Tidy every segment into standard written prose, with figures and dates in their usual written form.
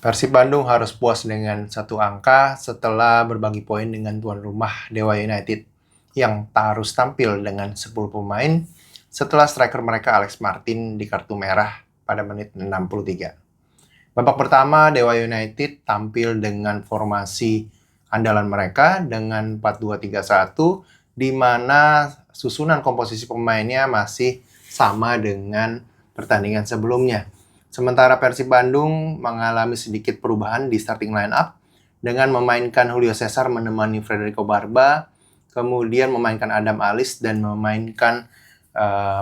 Persib Bandung harus puas dengan satu angka setelah berbagi poin dengan tuan rumah Dewa United yang tak harus tampil dengan 10 pemain setelah striker mereka Alex Martin di kartu merah pada menit 63. Babak pertama Dewa United tampil dengan formasi andalan mereka dengan 4-2-3-1 di mana susunan komposisi pemainnya masih sama dengan pertandingan sebelumnya. Sementara Persib Bandung mengalami sedikit perubahan di starting line up dengan memainkan Julio Cesar menemani Federico Barba, kemudian memainkan Adam Alis dan memainkan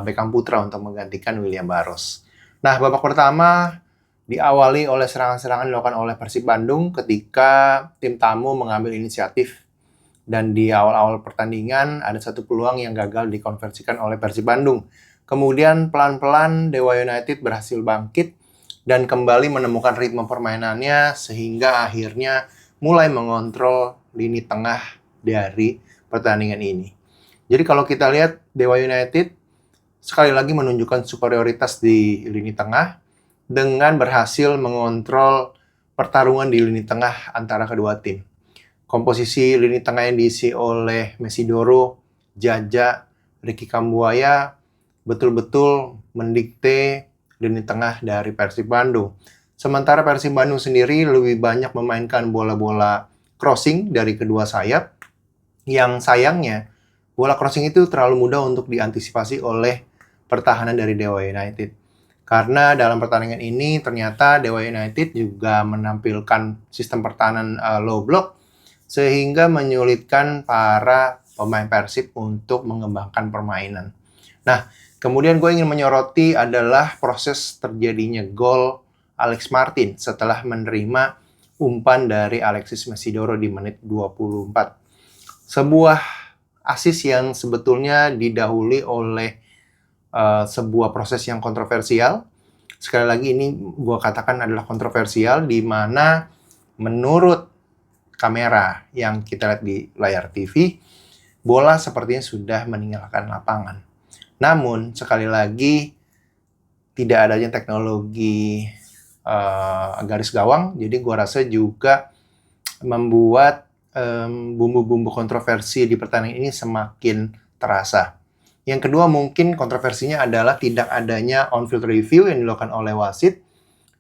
Beckham Putra untuk menggantikan William Barros. Nah, babak pertama diawali oleh serangan-serangan dilakukan oleh Persib Bandung ketika tim tamu mengambil inisiatif dan di awal-awal pertandingan ada satu peluang yang gagal dikonversikan oleh Persib Bandung. Kemudian pelan-pelan Dewa United berhasil bangkit dan kembali menemukan ritme permainannya sehingga akhirnya mulai mengontrol lini tengah dari pertandingan ini. Jadi kalau kita lihat Dewa United sekali lagi menunjukkan superioritas di lini tengah dengan berhasil mengontrol pertarungan di lini tengah antara kedua tim. Komposisi lini tengah yang diisi oleh Mesidoro, Jaja, Ricky Kambuaya betul-betul mendikte lini tengah dari Persib Bandung. Sementara Persib Bandung sendiri lebih banyak memainkan bola-bola crossing dari kedua sayap, yang sayangnya bola crossing itu terlalu mudah untuk diantisipasi oleh pertahanan dari Dewa United. Karena dalam pertandingan ini ternyata Dewa United juga menampilkan sistem pertahanan low block sehingga menyulitkan para pemain Persib untuk mengembangkan permainan. Nah, kemudian gue ingin menyoroti adalah proses terjadinya gol Alex Martin setelah menerima umpan dari Alexis Mesidoro di menit 24. Sebuah assist yang sebetulnya didahului oleh sebuah proses yang kontroversial. Sekali lagi ini gue katakan adalah kontroversial di mana menurut kamera yang kita lihat di layar TV, bola sepertinya sudah meninggalkan lapangan. Namun, sekali lagi, tidak adanya teknologi garis gawang, jadi gua rasa juga membuat bumbu-bumbu kontroversi di pertandingan ini semakin terasa. Yang kedua, mungkin kontroversinya adalah tidak adanya on-field review yang dilakukan oleh wasit,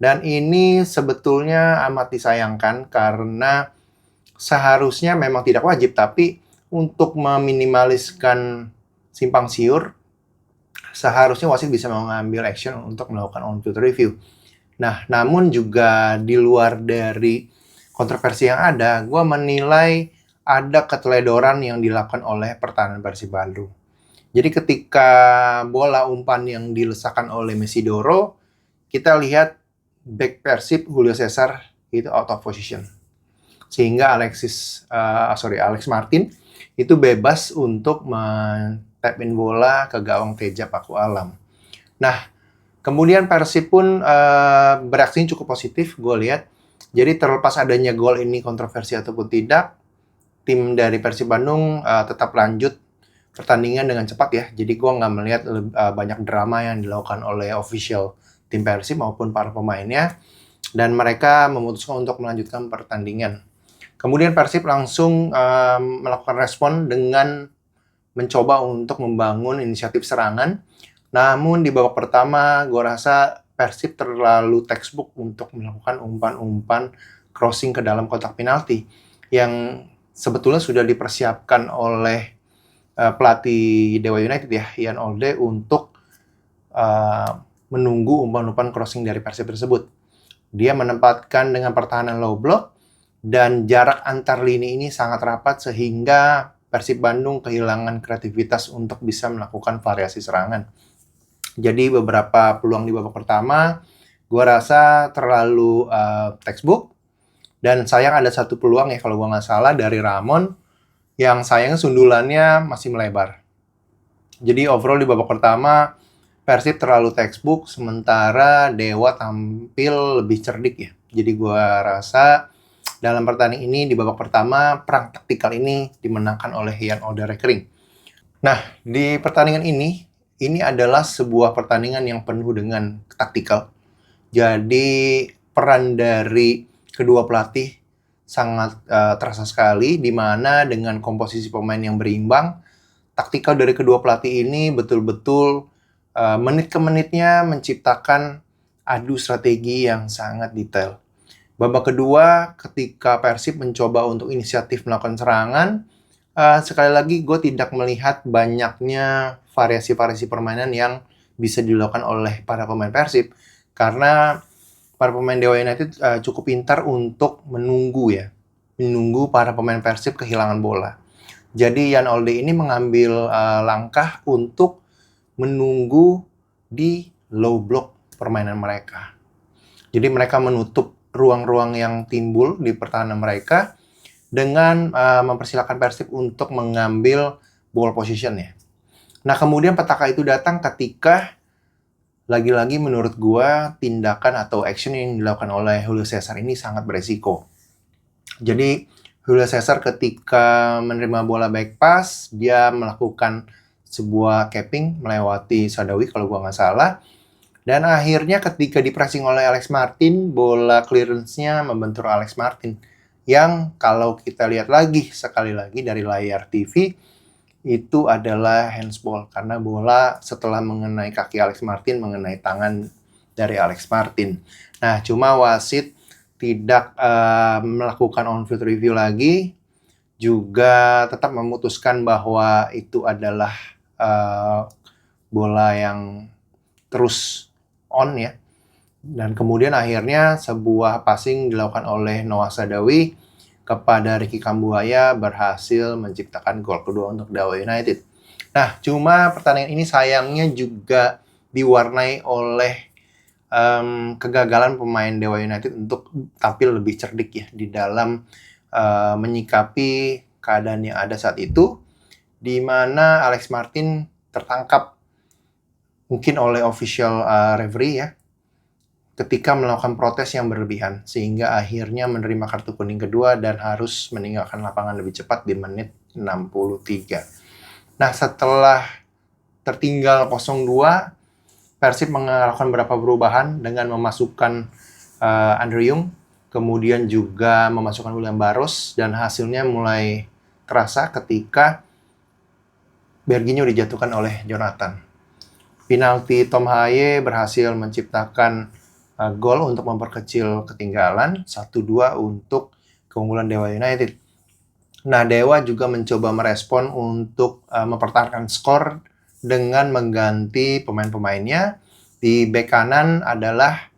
dan ini sebetulnya amat disayangkan karena seharusnya memang tidak wajib, tapi untuk meminimaliskan simpang siur, seharusnya wasit bisa mengambil action untuk melakukan on-field review. Nah, namun juga di luar dari kontroversi yang ada, gue menilai ada keteledoran yang dilakukan oleh pertahanan Persib Bandung. Jadi ketika bola umpan yang dilesakan oleh Mesidoro, kita lihat back Persib Julio Cesar itu out of position. Sehingga Alex Martin itu bebas untuk tap-in bola ke gawang Teja Paku Alam. Nah, kemudian Persib pun bereaksi cukup positif, gue lihat. Jadi terlepas adanya gol ini kontroversi ataupun tidak, tim dari Persib Bandung tetap lanjut pertandingan dengan cepat ya. Jadi gue nggak melihat banyak drama yang dilakukan oleh official tim Persib maupun para pemainnya. Dan mereka memutuskan untuk melanjutkan pertandingan. Kemudian Persib langsung melakukan respon dengan mencoba untuk membangun inisiatif serangan. Namun di babak pertama, gue rasa Persib terlalu textbook untuk melakukan umpan-umpan crossing ke dalam kotak penalti yang sebetulnya sudah dipersiapkan oleh pelatih Dewa United ya, Ian Olde, untuk menunggu umpan-umpan crossing dari Persib tersebut. Dia menempatkan dengan pertahanan low block dan jarak antar lini ini sangat rapat sehingga Persib Bandung kehilangan kreativitas untuk bisa melakukan variasi serangan. Jadi beberapa peluang di babak pertama, gue rasa terlalu textbook. Dan sayang ada satu peluang ya kalau gue nggak salah dari Ramon, yang sayangnya sundulannya masih melebar. Jadi overall di babak pertama, Persib terlalu textbook, sementara Dewa tampil lebih cerdik ya. Jadi gue rasa dalam pertandingan ini di babak pertama, perang taktikal ini dimenangkan oleh Ian Olde Rekering. Nah, di pertandingan ini adalah sebuah pertandingan yang penuh dengan taktikal. Jadi peran dari kedua pelatih sangat terasa sekali, di mana dengan komposisi pemain yang berimbang, taktikal dari kedua pelatih ini betul-betul menit ke menitnya menciptakan adu strategi yang sangat detail. Babak kedua, ketika Persib mencoba untuk inisiatif melakukan serangan, sekali lagi gue tidak melihat banyaknya variasi-variasi permainan yang bisa dilakukan oleh para pemain Persib. Karena para pemain Dewa United cukup pintar untuk menunggu para pemain Persib kehilangan bola. Jadi Jan Olde ini mengambil langkah untuk menunggu di low block permainan mereka. Jadi mereka menutup ruang-ruang yang timbul di pertahanan mereka dengan mempersilahkan Persib untuk mengambil ball position ya. Nah, kemudian petaka itu datang ketika lagi-lagi menurut gua tindakan atau action yang dilakukan oleh Julio Cesar ini sangat beresiko. Jadi Julio Cesar ketika menerima bola back pass, dia melakukan sebuah capping melewati Saadawi kalau gua nggak salah. Dan akhirnya ketika di-pressing oleh Alex Martin, bola clearance-nya membentur Alex Martin. Yang kalau kita lihat lagi, sekali lagi dari layar TV, itu adalah handsball. Karena bola setelah mengenai kaki Alex Martin, mengenai tangan dari Alex Martin. Nah, cuma wasit tidak melakukan on-field review lagi, juga tetap memutuskan bahwa itu adalah bola yang terus on ya. Dan kemudian akhirnya sebuah passing dilakukan oleh Noah Saadawi kepada Ricky Kambuaya berhasil menciptakan gol kedua untuk Dewa United. Nah, cuma pertandingan ini sayangnya juga diwarnai oleh kegagalan pemain Dewa United untuk tampil lebih cerdik ya di dalam menyikapi keadaan yang ada saat itu, di mana Alex Martin tertangkap mungkin oleh official referee ya, ketika melakukan protes yang berlebihan, sehingga akhirnya menerima kartu kuning kedua dan harus meninggalkan lapangan lebih cepat di menit 63. Nah, setelah tertinggal 0-2, Persib melakukan beberapa perubahan dengan memasukkan Andrew Yung, kemudian juga memasukkan William Barros, dan hasilnya mulai terasa ketika Berginho dijatuhkan oleh Jonathan. Penalti Tom Haye berhasil menciptakan gol untuk memperkecil ketinggalan 1-2 untuk keunggulan Dewa United. Nah, Dewa juga mencoba merespon untuk mempertahankan skor dengan mengganti pemain-pemainnya. Di bek kanan adalah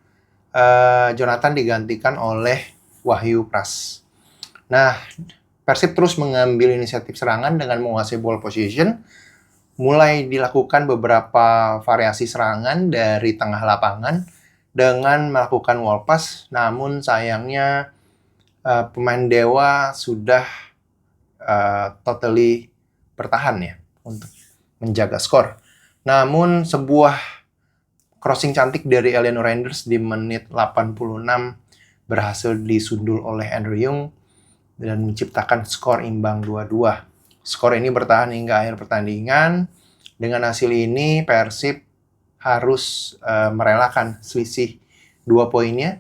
Jonathan digantikan oleh Wahyu Pras. Nah, Persib terus mengambil inisiatif serangan dengan menguasai ball position. Mulai dilakukan beberapa variasi serangan dari tengah lapangan dengan melakukan wall pass, namun sayangnya pemain Dewa sudah totally bertahan ya untuk menjaga skor. Namun sebuah crossing cantik dari Eleno Reinders di menit 86 berhasil disundul oleh Andrew Yung dan menciptakan skor imbang 2-2. Skor ini bertahan hingga akhir pertandingan. Dengan hasil ini, Persib harus merelakan selisih 2 poinnya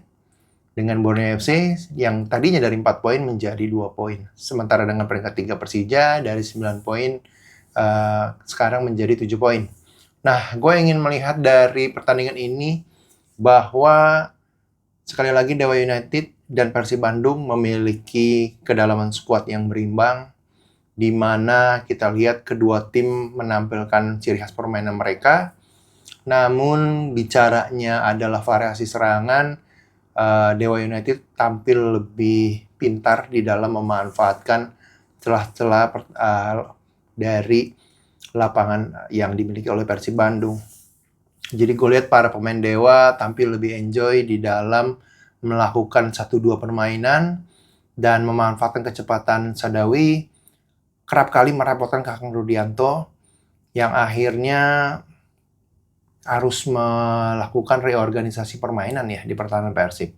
dengan Borneo FC yang tadinya dari 4 poin menjadi 2 poin. Sementara dengan peringkat 3 Persija dari 9 poin sekarang menjadi 7 poin. Nah, gue ingin melihat dari pertandingan ini bahwa sekali lagi Dewa United dan Persib Bandung memiliki kedalaman skuad yang berimbang, di mana kita lihat kedua tim menampilkan ciri khas permainan mereka. Namun bicaranya adalah variasi serangan, Dewa United tampil lebih pintar di dalam memanfaatkan celah-celah dari lapangan yang dimiliki oleh Persib Bandung. Jadi gue lihat para pemain Dewa tampil lebih enjoy di dalam melakukan 1-2 permainan dan memanfaatkan kecepatan Saadawi. Kerap kali merepotkan Kakang Rudianto yang akhirnya harus melakukan reorganisasi permainan ya di pertahanan Persib.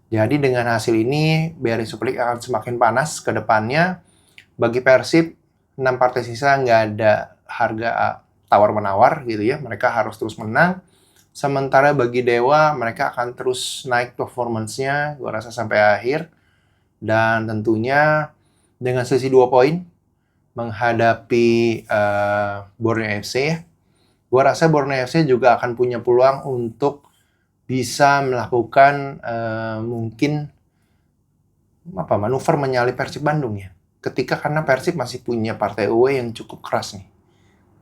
Jadi dengan hasil ini, BRI Super League akan semakin panas ke depannya. Bagi Persib, 6 partai sisa nggak ada harga tawar-menawar gitu ya. Mereka harus terus menang Sementara bagi Dewa, mereka akan terus naik performance-nya, gue rasa sampai akhir. Dan tentunya dengan selisih 2 poin menghadapi Borneo FC ya. Gue rasa Borneo FC juga akan punya peluang untuk bisa melakukan mungkin manuver menyalip Persib Bandung ya. Karena Persib masih punya partai away yang cukup keras nih.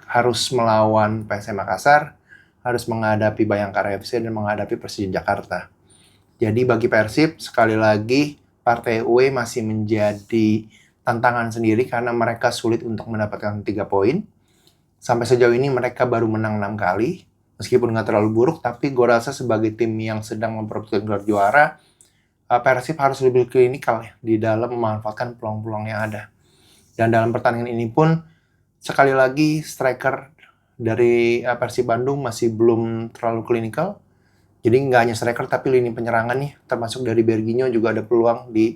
Harus melawan PSM Makassar, harus menghadapi Bayangkara FC dan menghadapi Persija Jakarta. Jadi bagi Persib, sekali lagi, partai away masih menjadi tantangan sendiri karena mereka sulit untuk mendapatkan 3 poin. Sampai sejauh ini mereka baru menang 6 kali. Meskipun nggak terlalu buruk, tapi gue rasa sebagai tim yang sedang memperebutkan gelar juara, Persib harus lebih klinikal ya di dalam memanfaatkan peluang-peluang yang ada. Dan dalam pertandingan ini pun, sekali lagi striker dari Persib Bandung masih belum terlalu klinikal. Jadi nggak hanya striker tapi lini penyerangan nih, termasuk dari Berginho juga ada peluang di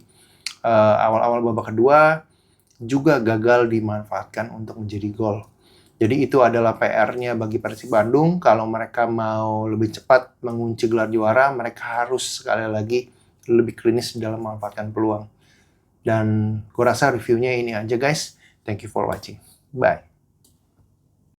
awal-awal babak kedua, juga gagal dimanfaatkan untuk menjadi gol. Jadi itu adalah PR-nya bagi Persib Bandung. Kalau mereka mau lebih cepat mengunci gelar juara, mereka harus sekali lagi lebih klinis dalam memanfaatkan peluang. Dan gue rasa reviewnya ini aja guys. Thank you for watching. Bye.